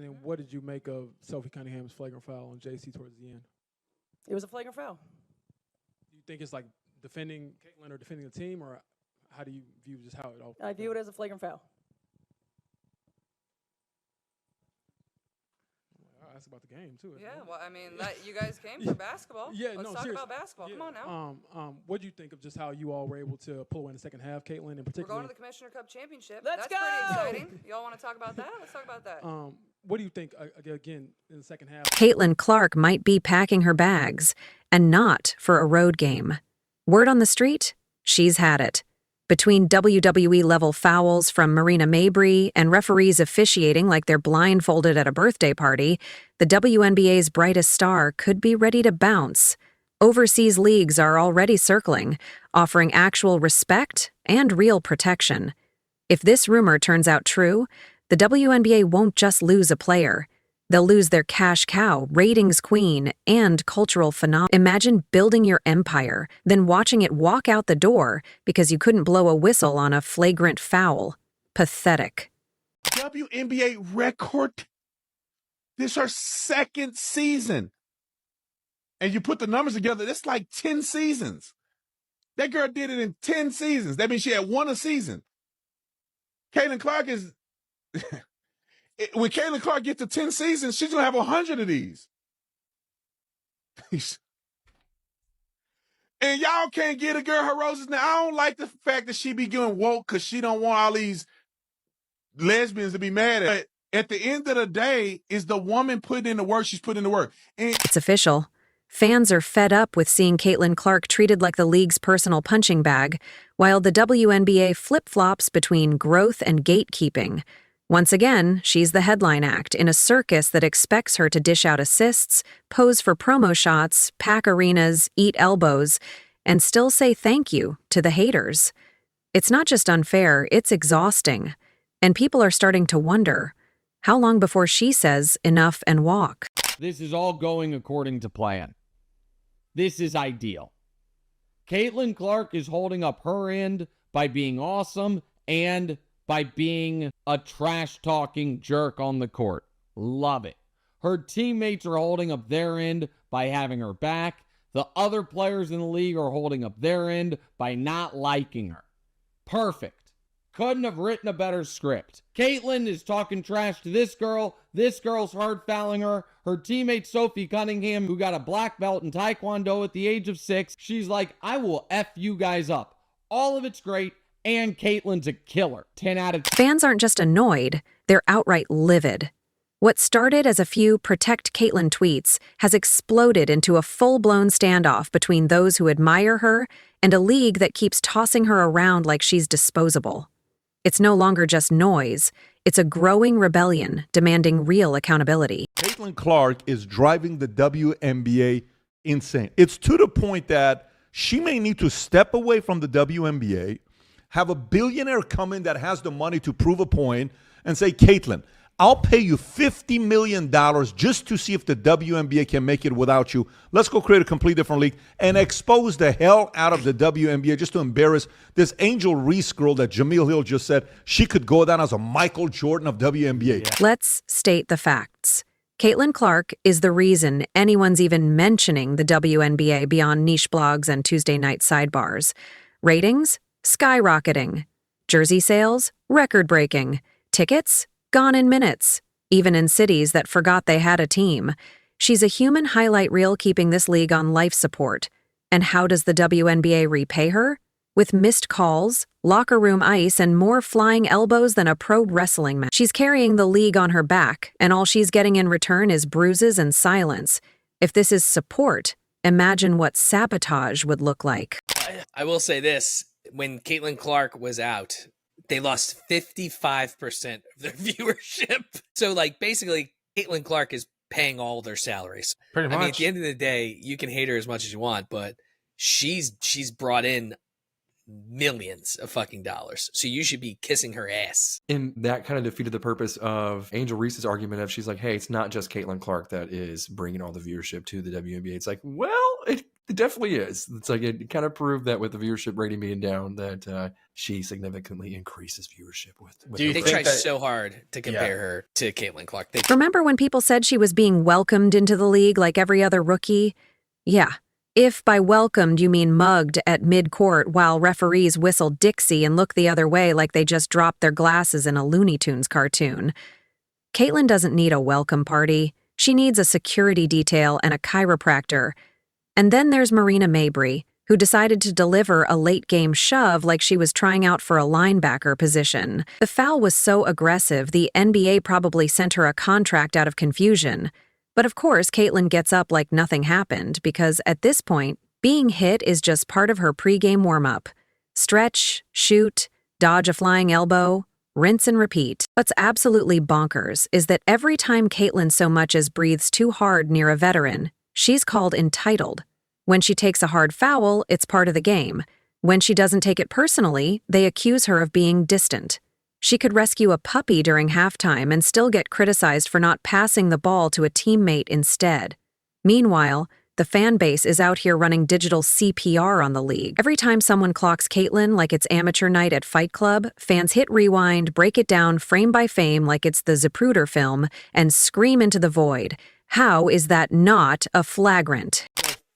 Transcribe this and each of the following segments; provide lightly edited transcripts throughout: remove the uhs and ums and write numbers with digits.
And then what did you make of Sophie Cunningham's flagrant foul on JC towards the end? It was a flagrant foul. Do you think it's like defending Caitlin or defending the team, or how do you view just how it all? I view it as a flagrant foul. I'll ask about the game too. Yeah, well, I mean, you guys came for basketball. Yeah, Let's talk about basketball. Yeah. Come on now. What do you think of just how you all were able to pull away in the second half, Caitlin, and We're particularly? going to the Commissioner Cup Championship. Let's That's go! pretty exciting. Y'all want to talk about that? Let's talk about that. What do you think, again, in the second half? Caitlin Clark might be packing her bags, and not for a road game. Word on the street? She's had it. Between WWE-level fouls from Marina Mabrey and referees officiating like they're blindfolded at a birthday party, the WNBA's brightest star could be ready to bounce. Overseas leagues are already circling, offering actual respect and real protection. If this rumor turns out true, the WNBA won't just lose a player. They'll lose their cash cow, ratings queen, and cultural phenomenon. Imagine building your empire, then watching it walk out the door because you couldn't blow a whistle on a flagrant foul. Pathetic. WNBA record. This is her second season. And you put the numbers together, that's like 10 seasons. That girl did it in 10 seasons. That means she had one a season. Caitlin Clark is... When Caitlin Clark gets to 10 seasons, she's going to have 100 of these. And y'all can't get a girl her roses. Now, I don't like the fact that she be getting woke because she don't want all these lesbians to be mad at. But at the end of the day, is the woman putting in the work, she's putting in the work. And it's official. Fans are fed up with seeing Caitlin Clark treated like the league's personal punching bag, while the WNBA flip-flops between growth and gatekeeping. Once again, she's the headline act in a circus that expects her to dish out assists, pose for promo shots, pack arenas, eat elbows, and still say thank you to the haters. It's not just unfair, it's exhausting. And people are starting to wonder, how long before she says enough and walk? This is all going according to plan. This is ideal. Caitlin Clark is holding up her end by being awesome and by being a trash-talking jerk on the court. Love it. Her teammates are holding up their end by having her back. The other players in the league are holding up their end by not liking her. Perfect. Couldn't have written a better script. Caitlin is talking trash to this girl. This girl's hard fouling her. Her teammate Sophie Cunningham, who got a black belt in Taekwondo at the age of 6, she's like, I will F you guys up. All of it's great. And Caitlin's a killer. 10 out of 10. Fans aren't just annoyed, they're outright livid. What started as a few Protect Caitlin tweets has exploded into a full-blown standoff between those who admire her and a league that keeps tossing her around like she's disposable. It's no longer just noise, it's a growing rebellion demanding real accountability. Caitlin Clark is driving the WNBA insane. It's to the point that she may need to step away from the WNBA, have a billionaire come in that has the money to prove a point and say, Caitlin, I'll pay you $50 million just to see if the WNBA can make it without you. Let's go create a complete different league and expose the hell out of the WNBA just to embarrass this Angel Reese girl that Jameel Hill just said she could go down as a Michael Jordan of WNBA. Yeah. Let's state the facts. Caitlin Clark is the reason anyone's even mentioning the WNBA beyond niche blogs and Tuesday night sidebars. Ratings? Skyrocketing. Jersey sales? Record-breaking. Tickets? Gone in minutes. Even in cities that forgot they had a team. She's a human highlight reel keeping this league on life support. And how does the WNBA repay her? With missed calls, locker room ice, and more flying elbows than a pro wrestling match. She's carrying the league on her back, and all she's getting in return is bruises and silence. If this is support, imagine what sabotage would look like. I will say this. When Caitlin Clark was out, they lost 55% of their viewership. So, like, basically, Caitlin Clark is paying all their salaries. Pretty much. I mean, at the end of the day, you can hate her as much as you want, but she's brought in millions of fucking dollars. So you should be kissing her ass. And that kind of defeated the purpose of Angel Reese's argument of she's like, hey, it's not just Caitlin Clark that is bringing all the viewership to the WNBA. It's like, well, It definitely is. It's like it kind of proved that with the viewership rating being down, that she significantly increases viewership with Do you her They think tried that- so hard to compare her to Caitlin Clark. They Remember when people said she was being welcomed into the league like every other rookie? Yeah. If by welcomed you mean mugged at mid-court while referees whistle Dixie and look the other way like they just dropped their glasses in a Looney Tunes cartoon. Caitlin doesn't need a welcome party. She needs a security detail and a chiropractor. And then there's Marina Mabrey, who decided to deliver a late-game shove like she was trying out for a linebacker position. The foul was so aggressive, the NBA probably sent her a contract out of confusion. But of course, Caitlin gets up like nothing happened because at this point, being hit is just part of her pregame warm-up. Stretch, shoot, dodge a flying elbow, rinse and repeat. What's absolutely bonkers is that every time Caitlin so much as breathes too hard near a veteran, she's called entitled. When she takes a hard foul, it's part of the game. When she doesn't take it personally, they accuse her of being distant. She could rescue a puppy during halftime and still get criticized for not passing the ball to a teammate instead. Meanwhile, the fan base is out here running digital CPR on the league. Every time someone clocks Caitlin like it's amateur night at Fight Club, fans hit rewind, break it down frame by frame like it's the Zapruder film, and scream into the void. How is that not a flagrant?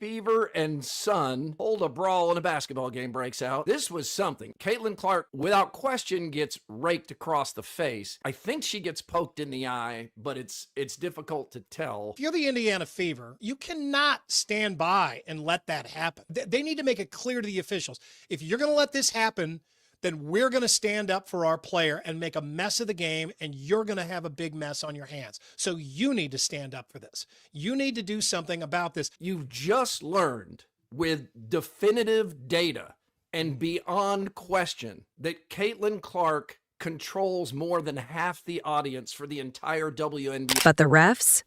Fever and sun hold a brawl and a basketball game breaks out. This was something. Caitlin Clark, without question, gets raked across the face. I think she gets poked in the eye, but it's difficult to tell. If you're the Indiana Fever, you cannot stand by and let that happen. They need to make it clear to the officials. If you're going to let this happen, then we're going to stand up for our player and make a mess of the game, and you're going to have a big mess on your hands. So you need to stand up for this. You need to do something about this. You've just learned with definitive data and beyond question that Caitlin Clark controls more than half the audience for the entire WNBA. But the refs?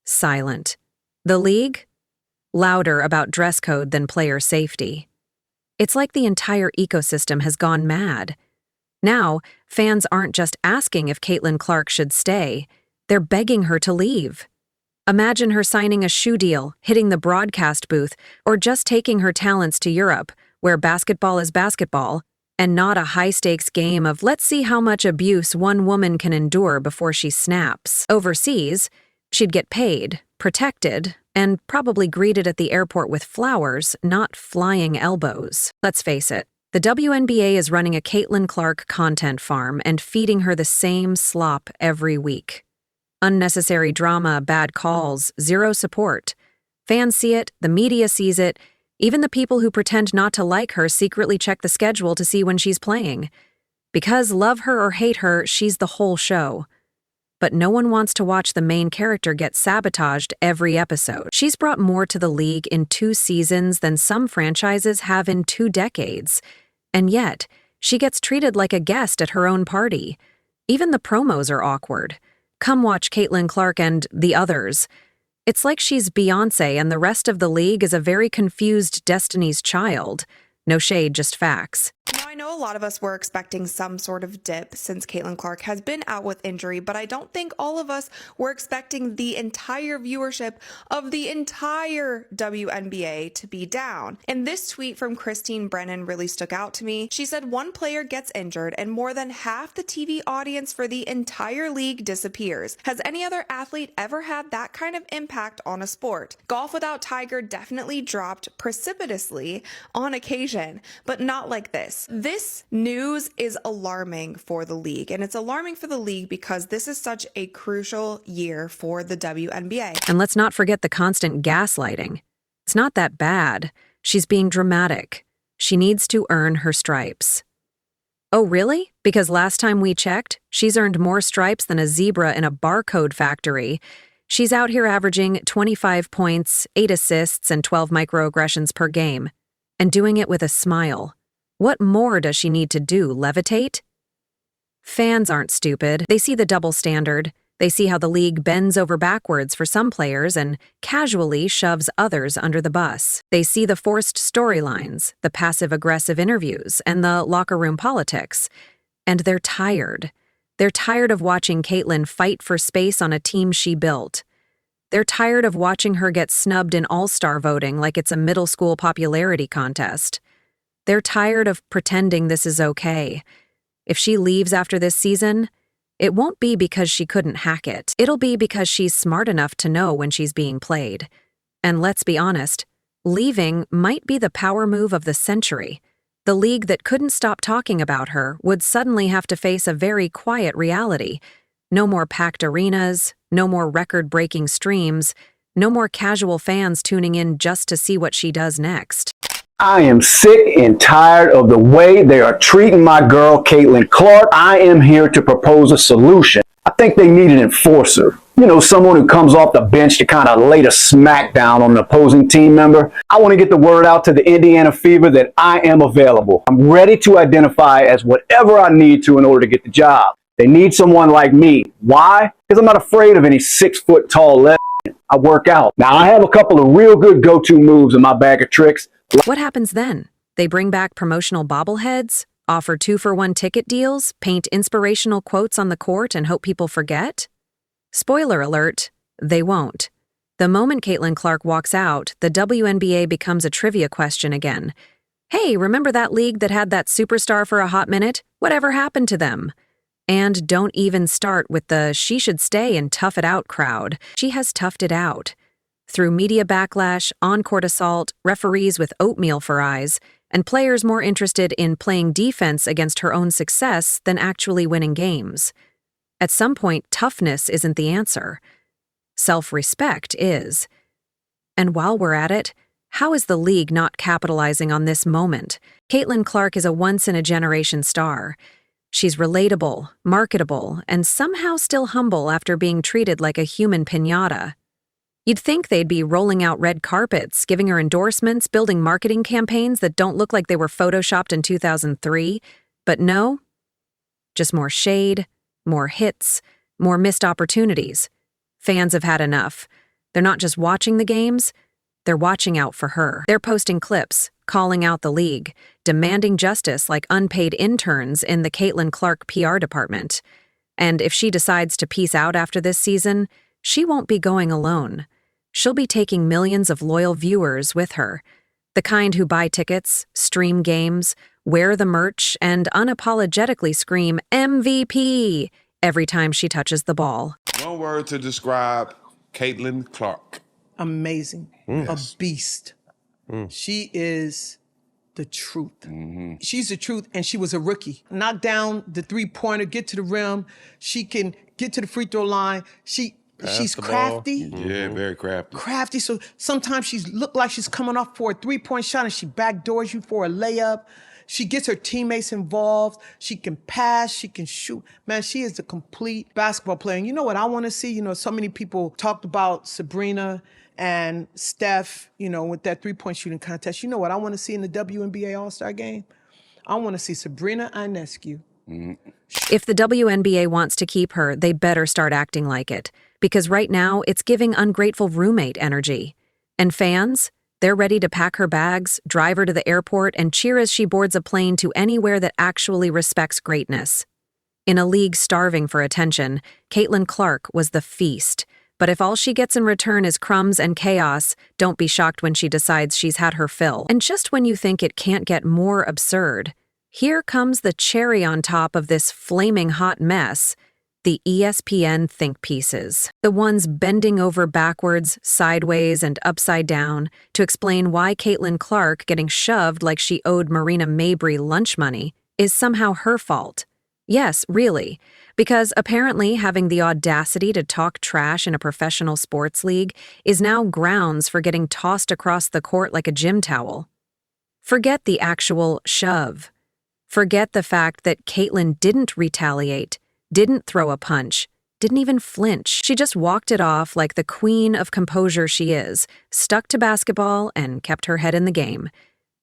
Silent. The league? Louder about dress code than player safety. It's like the entire ecosystem has gone mad. Now, fans aren't just asking if Caitlin Clark should stay, they're begging her to leave. Imagine her signing a shoe deal, hitting the broadcast booth, or just taking her talents to Europe, where basketball is basketball, and not a high-stakes game of let's see how much abuse one woman can endure before she snaps. Overseas, she'd get paid, protected, and probably greeted at the airport with flowers, not flying elbows. Let's face it, the WNBA is running a Caitlin Clark content farm and feeding her the same slop every week. Unnecessary drama, bad calls, zero support. Fans see it, the media sees it, even the people who pretend not to like her secretly check the schedule to see when she's playing. Because love her or hate her, she's the whole show. But no one wants to watch the main character get sabotaged every episode. She's brought more to the league in 2 seasons than some franchises have in 2 decades. And yet, she gets treated like a guest at her own party. Even the promos are awkward. Come watch Caitlin Clark and the others. It's like she's Beyoncé and the rest of the league is a very confused Destiny's Child. No shade, just facts. Now, I know a lot of us were expecting some sort of dip since Caitlin Clark has been out with injury, but I don't think all of us were expecting the entire viewership of the entire WNBA to be down. And this tweet from Christine Brennan really stuck out to me. She said one player gets injured and more than half the TV audience for the entire league disappears. Has any other athlete ever had that kind of impact on a sport? Golf without Tiger definitely dropped precipitously on occasion, but not like this. This news is alarming for the league, and it's alarming for the league because this is such a crucial year for the WNBA. And let's not forget the constant gaslighting. It's not that bad. She's being dramatic. She needs to earn her stripes. Oh, really? Because last time we checked, she's earned more stripes than a zebra in a barcode factory. She's out here averaging 25 points, 8 assists, and 12 microaggressions per game. And doing it with a smile. What more does she need to do, levitate? Fans aren't stupid. They see the double standard. They see how the league bends over backwards for some players and casually shoves others under the bus. They see the forced storylines, the passive-aggressive interviews, and the locker room politics. And they're tired. They're tired of watching Caitlin fight for space on a team she built. They're tired of watching her get snubbed in all-star voting like it's a middle school popularity contest. They're tired of pretending this is okay. If she leaves after this season, it won't be because she couldn't hack it. It'll be because she's smart enough to know when she's being played. And let's be honest, leaving might be the power move of the century. The league that couldn't stop talking about her would suddenly have to face a very quiet reality. No more packed arenas, no more record-breaking streams, no more casual fans tuning in just to see what she does next. I am sick and tired of the way they are treating my girl, Caitlin Clark. I am here to propose a solution. I think they need an enforcer. You know, someone who comes off the bench to kind of lay the smack down on an opposing team member. I want to get the word out to the Indiana Fever that I am available. I'm ready to identify as whatever I need to in order to get the job. They need someone like me. Why? Because I'm not afraid of any 6-foot tall lesbian. I work out. Now, I have a couple of real good go-to moves in my bag of tricks. What happens then? They bring back promotional bobbleheads, offer 2-for-1 ticket deals, paint inspirational quotes on the court and hope people forget? Spoiler alert, they won't. The moment Caitlin Clark walks out, the WNBA becomes a trivia question again. Hey, remember that league that had that superstar for a hot minute? Whatever happened to them? And don't even start with the she should stay and tough it out crowd. She has toughed it out. Through media backlash, on-court assault, referees with oatmeal for eyes, and players more interested in playing defense against her own success than actually winning games. At some point, toughness isn't the answer. Self-respect is. And while we're at it, how is the league not capitalizing on this moment? Caitlin Clark is a once-in-a-generation star. She's relatable, marketable, and somehow still humble after being treated like a human piñata. You'd think they'd be rolling out red carpets, giving her endorsements, building marketing campaigns that don't look like they were photoshopped in 2003, but no. Just more shade, more hits, more missed opportunities. Fans have had enough. They're not just watching the games, they're watching out for her. They're posting clips, calling out the league, demanding justice like unpaid interns in the Caitlin Clark PR department. And if she decides to peace out after this season, she won't be going alone. She'll be taking millions of loyal viewers with her. The kind who buy tickets, stream games, wear the merch, and unapologetically scream MVP every time she touches the ball. One word to describe Caitlin Clark. Amazing. Yes. A beast. She is the truth. She's the truth, and she was a rookie. Knock down the three-pointer, get to the rim. She can get to the free throw line. She's crafty. Yeah, very crafty. Crafty, so sometimes she look like she's coming off for a three-point shot and she backdoors you for a layup. She gets her teammates involved. She can pass. She can shoot. Man, she is a complete basketball player. And you know what I want to see? You know, so many people talked about Sabrina and Steph, you know, with that three-point shooting contest. You know what I want to see in the WNBA All-Star game? I want to see Sabrina Ionescu. If the WNBA wants to keep her, they better start acting like it. Because right now, it's giving ungrateful roommate energy. And fans? They're ready to pack her bags, drive her to the airport, and cheer as she boards a plane to anywhere that actually respects greatness. In a league starving for attention, Caitlin Clark was the feast. But if all she gets in return is crumbs and chaos, don't be shocked when she decides she's had her fill. And just when you think it can't get more absurd, here comes the cherry on top of this flaming hot mess. The ESPN think pieces, the ones bending over backwards, sideways, and upside down to explain why Caitlin Clark getting shoved like she owed Marina Mabrey lunch money is somehow her fault. Yes, really, because apparently having the audacity to talk trash in a professional sports league is now grounds for getting tossed across the court like a gym towel. Forget the actual shove. Forget the fact that Caitlin didn't retaliate, didn't throw a punch, didn't even flinch. She just walked it off like the queen of composure she is, stuck to basketball, and kept her head in the game.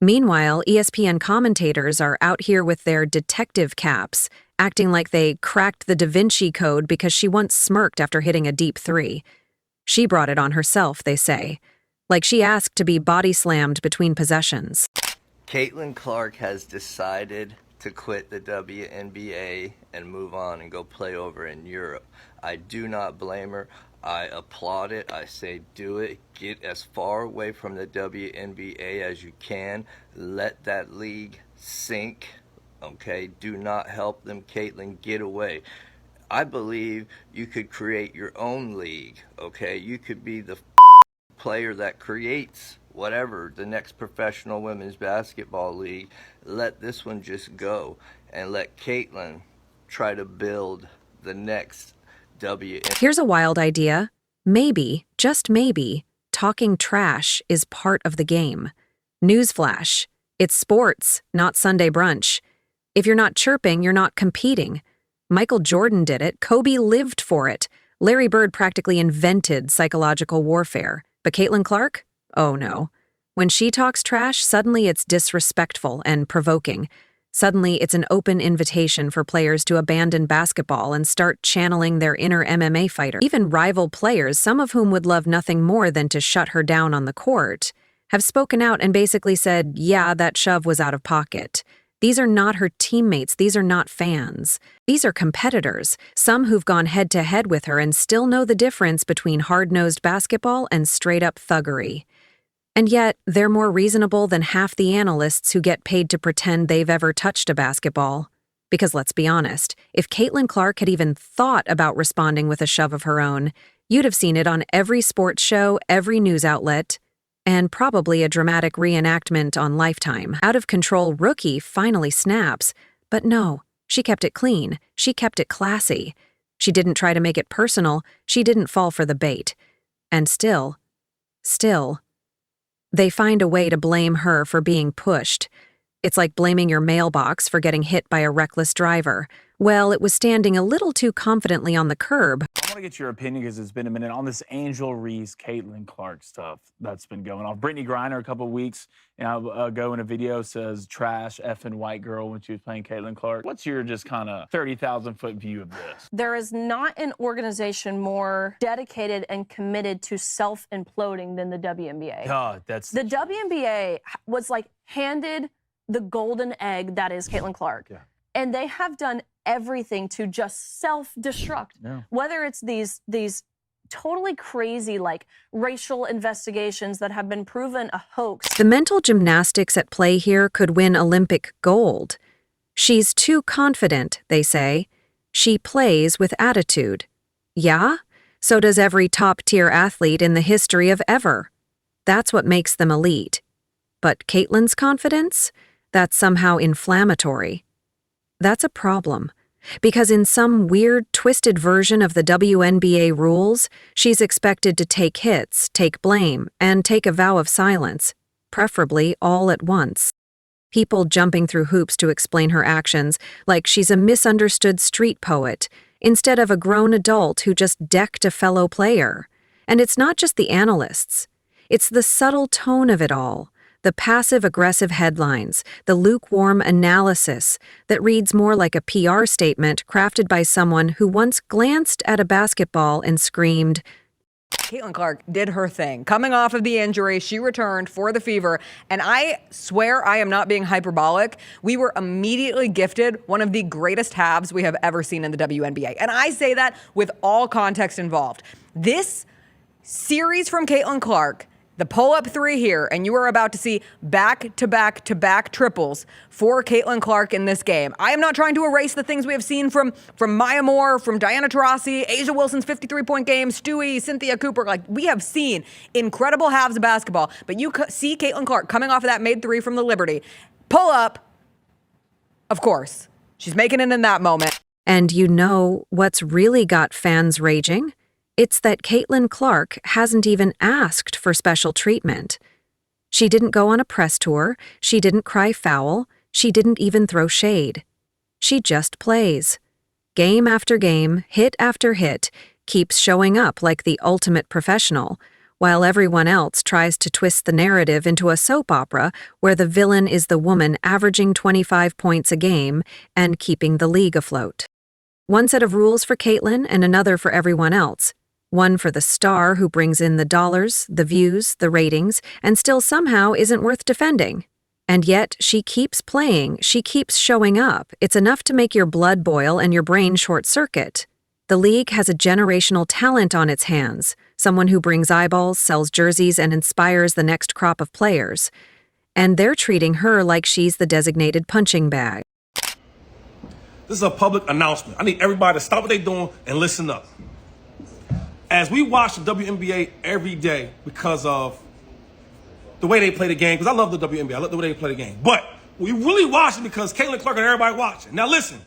Meanwhile, ESPN commentators are out here with their detective caps, acting like they cracked the Da Vinci Code because she once smirked after hitting a deep three. She brought it on herself, they say. Like she asked to be body slammed between possessions. Caitlin Clark has decided to quit the WNBA and move on and go play over in Europe. I do not blame her. I applaud it. I say do it. Get as far away from the WNBA as you can. Let that league sink. Okay? Do not help them, Caitlin. Get away. I believe you could create your own league. Okay? You could be the player that creates whatever, the next professional women's basketball league. Let this one just go and let Caitlin try to build the next Here's a wild idea. Maybe, just maybe, talking trash is part of the game. Newsflash. It's sports, not Sunday brunch. If you're not chirping, you're not competing. Michael Jordan did it. Kobe lived for it. Larry Bird practically invented psychological warfare. But Caitlin Clark? Oh no. When she talks trash, suddenly it's disrespectful and provoking. Suddenly, it's an open invitation for players to abandon basketball and start channeling their inner MMA fighter. Even rival players, some of whom would love nothing more than to shut her down on the court, have spoken out and basically said, yeah, that shove was out of pocket. These are not her teammates. These are not fans. These are competitors, some who've gone head-to-head with her and still know the difference between hard-nosed basketball and straight-up thuggery. And yet, they're more reasonable than half the analysts who get paid to pretend they've ever touched a basketball. Because let's be honest, if Caitlin Clark had even thought about responding with a shove of her own, you'd have seen it on every sports show, every news outlet, and probably a dramatic reenactment on Lifetime. Out-of-control rookie finally snaps. But no, she kept it clean. She kept it classy. She didn't try to make it personal. She didn't fall for the bait. And still, they find a way to blame her for being pushed. It's like blaming your mailbox for getting hit by a reckless driver. Well, it was standing a little too confidently on the curb. I want to get your opinion because it's been a minute on this Angel Reese, Caitlin Clark stuff that's been going on. Brittany Griner a couple of weeks ago in a video says trash effing white girl when she was playing Caitlin Clark. What's your just kind of 30,000-foot view of this? There is not an organization more dedicated and committed to self-imploding than the WNBA. God, that's the WNBA was like handed the golden egg that is Caitlin Clark. Yeah. And they have done everything to just self-destruct. Yeah. Whether it's these totally crazy like racial investigations that have been proven a hoax. The mental gymnastics at play here could win Olympic gold. She's too confident, they say. She plays with attitude. Yeah? So does every top-tier athlete in the history of ever. That's what makes them elite. But Caitlin's confidence? That's somehow inflammatory. That's a problem. Because in some weird, twisted version of the WNBA rules, she's expected to take hits, take blame, and take a vow of silence, preferably all at once. People jumping through hoops to explain her actions, like she's a misunderstood street poet, instead of a grown adult who just decked a fellow player. And it's not just the analysts. It's the subtle tone of it all. The passive-aggressive headlines, the lukewarm analysis that reads more like a PR statement crafted by someone who once glanced at a basketball and screamed, Caitlin Clark did her thing. Coming off of the injury, she returned for the Fever, and I swear I am not being hyperbolic. We were immediately gifted one of the greatest halves we have ever seen in the WNBA, and I say that with all context involved. This series from Caitlin Clark, the pull-up three here, and you are about to see back-to-back-to-back triples for Caitlin Clark in this game. I am not trying to erase the things we have seen from Maya Moore, from Diana Taurasi, Asia Wilson's 53-point game, Stewie, Cynthia Cooper. Like, we have seen incredible halves of basketball, but you see Caitlin Clark coming off of that made three from the Liberty. Pull-up, of course. She's making it in that moment. And you know what's really got fans raging? It's that Caitlin Clark hasn't even asked for special treatment. She didn't go on a press tour, she didn't cry foul, she didn't even throw shade. She just plays. Game after game, hit after hit, keeps showing up like the ultimate professional, while everyone else tries to twist the narrative into a soap opera where the villain is the woman averaging 25 points a game and keeping the league afloat. One set of rules for Caitlin and another for everyone else. One for the star who brings in the dollars, the views, the ratings, and still somehow isn't worth defending. And yet, she keeps playing, she keeps showing up. It's enough to make your blood boil and your brain short-circuit. The league has a generational talent on its hands, someone who brings eyeballs, sells jerseys, and inspires the next crop of players. And they're treating her like she's the designated punching bag. This is a public announcement. I need everybody to stop what they're doing and listen up. As we watch the WNBA every day because of the way they play the game, because I love the WNBA, I love the way they play the game. But we really watch it because Caitlin Clark and everybody watching. Now listen,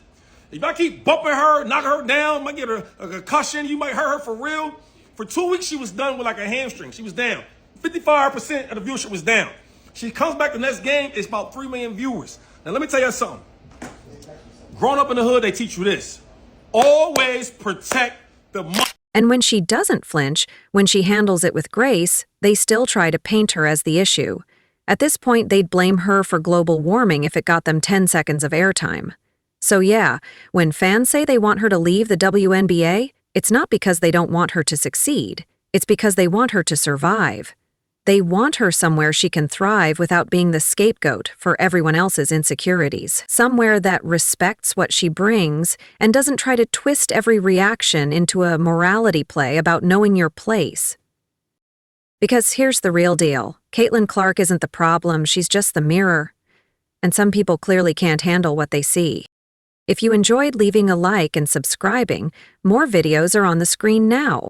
if I keep bumping her, knocking her down, might get her a concussion, you might hurt her for real. For 2 weeks, she was done with like a hamstring. She was down. 55% of the viewership was down. She comes back the next game, it's about 3 million viewers. Now let me tell you something. Growing up in the hood, they teach you this. Always protect the money. And when she doesn't flinch, when she handles it with grace, they still try to paint her as the issue. At this point, they'd blame her for global warming if it got them 10 seconds of airtime. So yeah, when fans say they want her to leave the WNBA, it's not because they don't want her to succeed. It's because they want her to survive. They want her somewhere she can thrive without being the scapegoat for everyone else's insecurities. Somewhere that respects what she brings and doesn't try to twist every reaction into a morality play about knowing your place. Because here's the real deal. Caitlin Clark isn't the problem, she's just the mirror. And some people clearly can't handle what they see. If you enjoyed leaving a like and subscribing, more videos are on the screen now.